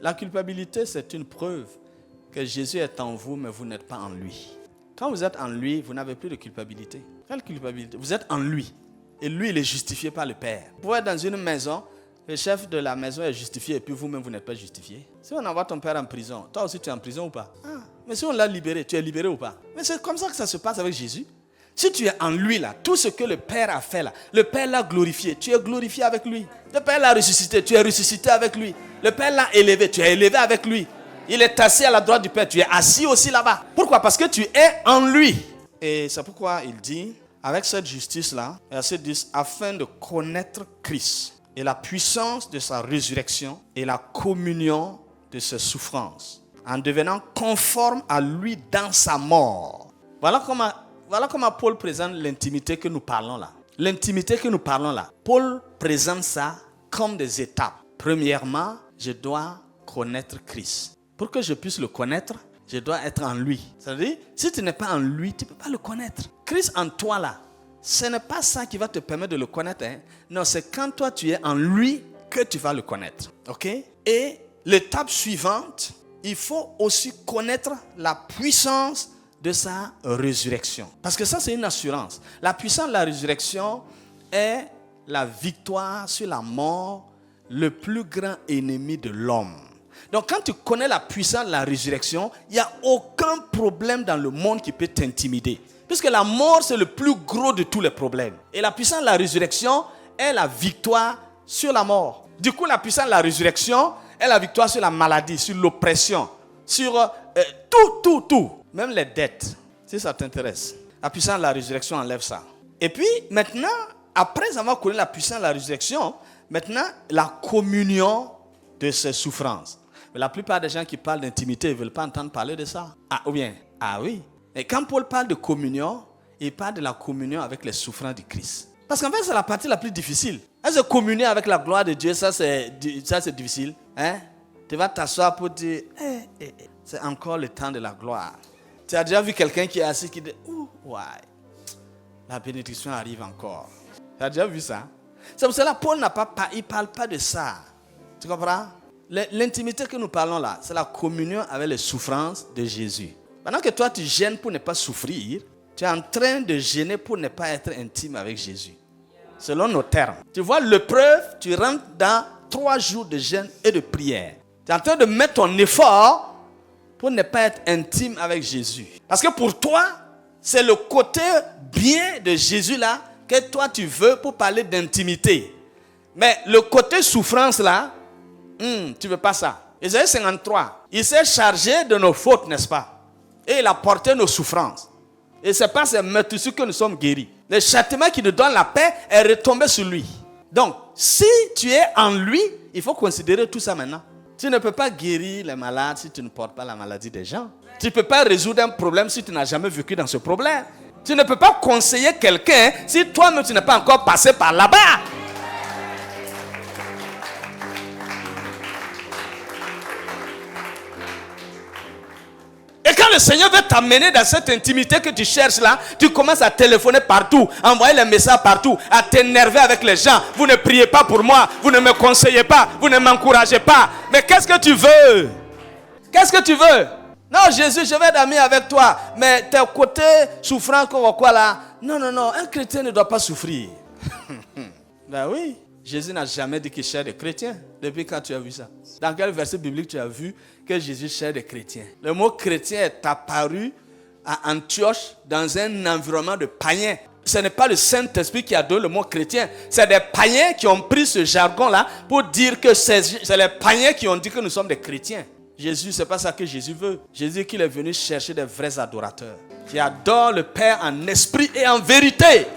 la culpabilité, c'est une preuve que Jésus est en vous, mais vous n'êtes pas en lui. Quand vous êtes en lui, vous n'avez plus de culpabilité. Quelle culpabilité? Vous êtes en lui. Et lui, il est justifié par le Père. Vous pouvez être dans une maison, le chef de la maison est justifié et puis vous-même, vous n'êtes pas justifié. Si on envoie ton père en prison, toi aussi tu es en prison ou pas? Mais si on l'a libéré, tu es libéré ou pas? Mais c'est comme ça que ça se passe avec Jésus. Si tu es en lui là, tout ce que le Père a fait là, le Père l'a glorifié, tu es glorifié avec lui. Le Père l'a ressuscité, tu es ressuscité avec lui. Le Père l'a élevé, tu es élevé avec lui. Il est assis à la droite du Père, tu es assis aussi là-bas. Pourquoi? Parce que tu es en lui. Et c'est pourquoi il dit, avec cette justice-là, verset 10, afin de connaître Christ et la puissance de sa résurrection et la communion de ses souffrances, en devenant conforme à lui dans sa mort. Voilà comment Paul présente l'intimité que nous parlons là. L'intimité que nous parlons là, Paul présente ça comme des étapes. Premièrement, je dois connaître Christ. Pour que je puisse le connaître, je dois être en lui. C'est-à-dire, si tu n'es pas en lui, tu ne peux pas le connaître. Christ en toi là, ce n'est pas ça qui va te permettre de le connaître. Non, c'est quand toi tu es en lui que tu vas le connaître. Ok? Et l'étape suivante, il faut aussi connaître la puissance de sa résurrection. Parce que ça, c'est une assurance. La puissance de la résurrection est la victoire sur la mort, le plus grand ennemi de l'homme. Donc, quand tu connais la puissance de la résurrection, il n'y a aucun problème dans le monde qui peut t'intimider. Puisque la mort, c'est le plus gros de tous les problèmes. Et la puissance de la résurrection est la victoire sur la mort. Du coup, la puissance de la résurrection est la victoire sur la maladie, sur l'oppression, sur tout. Même les dettes, si ça t'intéresse. La puissance de la résurrection enlève ça. Et puis, maintenant, après avoir connu la puissance de la résurrection, maintenant, la communion de ses souffrances. Mais la plupart des gens qui parlent d'intimité ne veulent pas entendre parler de ça. Ah oui. Et quand Paul parle de communion, il parle de la communion avec les souffrances du Christ. Parce qu'en fait, c'est la partie la plus difficile. Est-ce que communier avec la gloire de Dieu, ça c'est difficile? Tu vas t'asseoir pour dire, c'est encore le temps de la gloire. Tu as déjà vu quelqu'un qui est assis qui dit, la bénédiction arrive encore. Tu as déjà vu ça? C'est pour cela que Paul il ne parle pas de ça. Tu comprends? L'intimité que nous parlons là, c'est la communion avec les souffrances de Jésus. Pendant que toi, tu gênes pour ne pas souffrir, tu es en train de gêner pour ne pas être intime avec Jésus. Selon nos termes. Tu vois, l'épreuve, tu rentres dans 3 jours de jeûne et de prière. Tu es en train de mettre ton effort pour ne pas être intime avec Jésus. Parce que pour toi, c'est le côté bien de Jésus là que toi tu veux pour parler d'intimité. Mais le côté souffrance là, tu ne veux pas ça. Isaïe 53, il s'est chargé de nos fautes, n'est-ce pas? Et il a porté nos souffrances. Et c'est pas ces meurtrissures que nous sommes guéris. Le châtiment qui nous donne la paix est retombé sur lui. Donc, si tu es en lui, il faut considérer tout ça maintenant. Tu ne peux pas guérir les malades si tu ne portes pas la maladie des gens. Tu ne peux pas résoudre un problème si tu n'as jamais vécu dans ce problème. Tu ne peux pas conseiller quelqu'un si toi-même tu n'es pas encore passé par là-bas. Et quand le Seigneur veut t'amener dans cette intimité que tu cherches là, tu commences à téléphoner partout, envoyer les messages partout, à t'énerver avec les gens. Vous ne priez pas pour moi, vous ne me conseillez pas, vous ne m'encouragez pas. Mais qu'est-ce que tu veux? Qu'est-ce que tu veux? Non, Jésus, je vais dormir avec toi. Mais tes côtés souffrants comme quoi là? Non, un chrétien ne doit pas souffrir. Ben oui, Jésus n'a jamais dit qu'il cherche des chrétiens. Depuis quand tu as vu ça? Dans quel verset biblique tu as vu que Jésus cherche des chrétiens? Le mot chrétien est apparu à Antioche dans un environnement de païens. Ce n'est pas le Saint-Esprit qui a donné le mot chrétien. C'est des païens qui ont pris ce jargon-là pour dire que c'est les païens qui ont dit que nous sommes des chrétiens. Jésus, ce n'est pas ça que Jésus veut. Jésus dit qu'il est venu chercher des vrais adorateurs qui adorent le Père en esprit et en vérité.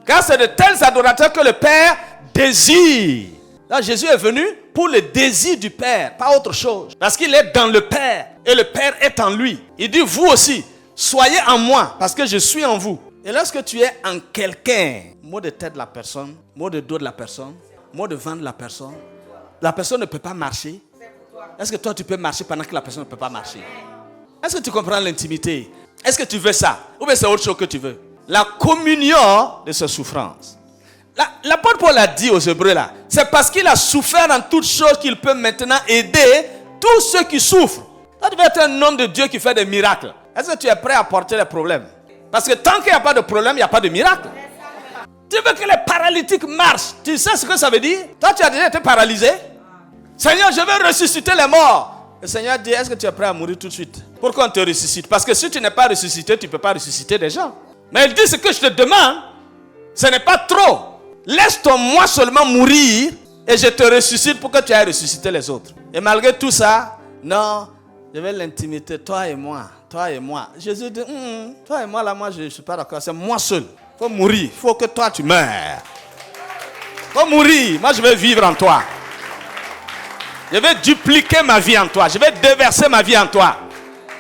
Car c'est de tels adorateurs que le Père désire. Là, Jésus est venu pour le désir du Père, pas autre chose. Parce qu'il est dans le Père et le Père est en lui. Il dit, vous aussi, soyez en moi parce que je suis en vous. Et lorsque tu es en quelqu'un, mot de tête de la personne, mot de dos de la personne, mot de vent de la personne ne peut pas marcher. Est-ce que toi tu peux marcher pendant que la personne ne peut pas marcher? Est-ce que tu comprends l'intimité? Est-ce que tu veux ça? Ou bien c'est autre chose que tu veux? La communion de ses souffrances. L'apôtre Paul a dit aux Hébreux là, c'est parce qu'il a souffert en toutes choses qu'il peut maintenant aider tous ceux qui souffrent. Toi, tu veux être un homme de Dieu qui fait des miracles. Est-ce que tu es prêt à porter les problèmes? Parce que tant qu'il n'y a pas de problème, il n'y a pas de miracle. Tu veux que les paralytiques marchent. Tu sais ce que ça veut dire? Toi, tu as déjà été paralysé. Seigneur, je veux ressusciter les morts. Le Seigneur dit, est-ce que tu es prêt à mourir tout de suite? Pourquoi on te ressuscite? Parce que si tu n'es pas ressuscité, tu ne peux pas ressusciter des gens. Mais il dit, ce que je te demande, ce n'est pas trop. Laisse-toi moi seulement mourir et je te ressuscite pour que tu ailles ressusciter les autres. Et malgré tout ça, non, je vais l'intimité, toi et moi. Toi et moi. Jésus dit, toi et moi, là, moi, je ne suis pas d'accord. C'est moi seul. Il faut mourir. Il faut que toi, tu meurs. Il faut mourir. Moi, je vais vivre en toi. Je vais dupliquer ma vie en toi. Je vais déverser ma vie en toi.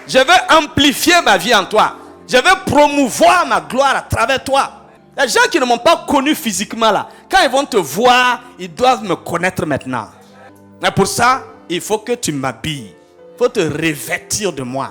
Je vais amplifier ma vie en toi. Je vais promouvoir ma gloire à travers toi. Les gens qui ne m'ont pas connu physiquement, là, quand ils vont te voir, ils doivent me connaître maintenant. Mais pour ça, il faut que tu m'habilles. Il faut te revêtir de moi.